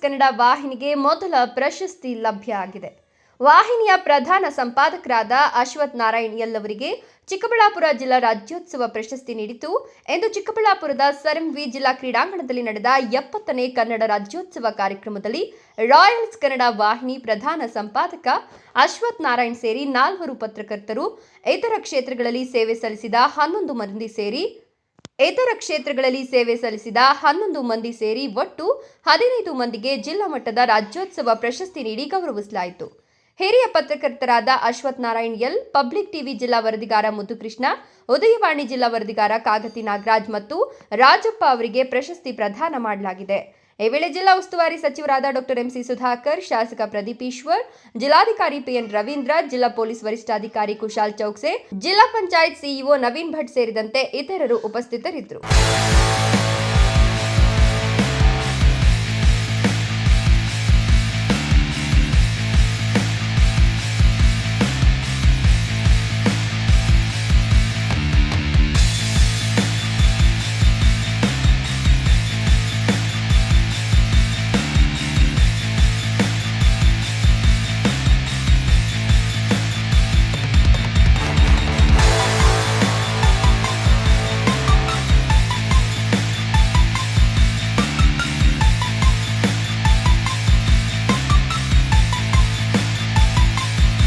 ಕನ್ನಡ ವಾಹಿನಿಗೆ ಮೊದಲ ಪ್ರಶಸ್ತಿ ಲಭ್ಯ ಆಗಿದೆ. ವಾಹಿನಿಯ ಪ್ರಧಾನ ಸಂಪಾದಕರಾದ ಅಶ್ವಥ್ ನಾರಾಯಣ್ ಎಲ್ ಅವರಿಗೆ ಚಿಕ್ಕಬಳ್ಳಾಪುರ ಜಿಲ್ಲಾ ರಾಜ್ಯೋತ್ಸವ ಪ್ರಶಸ್ತಿ ನೀಡಿತು ಎಂದು ಚಿಕ್ಕಬಳ್ಳಾಪುರದ ಸರ್ ಎಂವಿ ಜಿಲ್ಲಾ ಕ್ರೀಡಾಂಗಣದಲ್ಲಿ ನಡೆದ 70ನೇ ಕನ್ನಡ ರಾಜ್ಯೋತ್ಸವ ಕಾರ್ಯಕ್ರಮದಲ್ಲಿ ರಾಯಲ್ಸ್ ಕನ್ನಡ ವಾಹಿನಿ ಪ್ರಧಾನ ಸಂಪಾದಕ ಅಶ್ವಥ್ ನಾರಾಯಣ್ ಸೇರಿ 4 ಪತ್ರಕರ್ತರು, ಇತರ ಕ್ಷೇತ್ರಗಳಲ್ಲಿ ಸೇವೆ ಸಲ್ಲಿಸಿದ 11 ಮಂದಿ ಸೇರಿ ಒಟ್ಟು 15 ಮಂದಿಗೆ ಜಿಲ್ಲಾ ಮಟ್ಟದ ರಾಜ್ಯೋತ್ಸವ ಪ್ರಶಸ್ತಿ ನೀಡಿ ಗೌರವಿಸಲಾಯಿತು. ಹಿರಿಯ ಪತ್ರಕರ್ತರಾದ Ashwath Narayan L, public TV ಜಿಲ್ಲಾ ವರದಿಗಾರ ಮುದ್ದುಕೃಷ್ಣ, ಉದಯವಾಣಿ ಜಿಲ್ಲಾ ವರದಿಗಾರ ಕಾಗತಿ ನಾಗರಾಜ್ ಮತ್ತು ರಾಜಪ್ಪ ಅವರಿಗೆ ಪ್ರಶಸ್ತಿ ಪ್ರದಾನ ಮಾಡಲಾಗಿದೆ. ಈ ವೇಳೆ ಜಿಲ್ಲಾ ಉಸ್ತುವಾರಿ ಸಚಿವರಾದ ಡಾಕ್ಟರ್ ಎಂಸಿ ಸುಧಾಕರ್, ಶಾಸಕ ಪ್ರದೀಪ್ ಈಶ್ವರ್, ಜಿಲ್ಲಾಧಿಕಾರಿ ಪಿಎನ್ ರವೀಂದ್ರ, ಜಿಲ್ಲಾ ಪೊಲೀಸ್ ವರಿಷ್ಠಾಧಿಕಾರಿ ಕುಶಾಲ್ ಚೌಕ್ಸೆ, ಜಿಲ್ಲಾ ಪಂಚಾಯತ್ ಸಿಇಒ ನವೀನ್ ಭಟ್ ಸೇರಿದಂತೆ ಇತರರು ಉಪಸ್ಥಿತರಿದ್ದರು.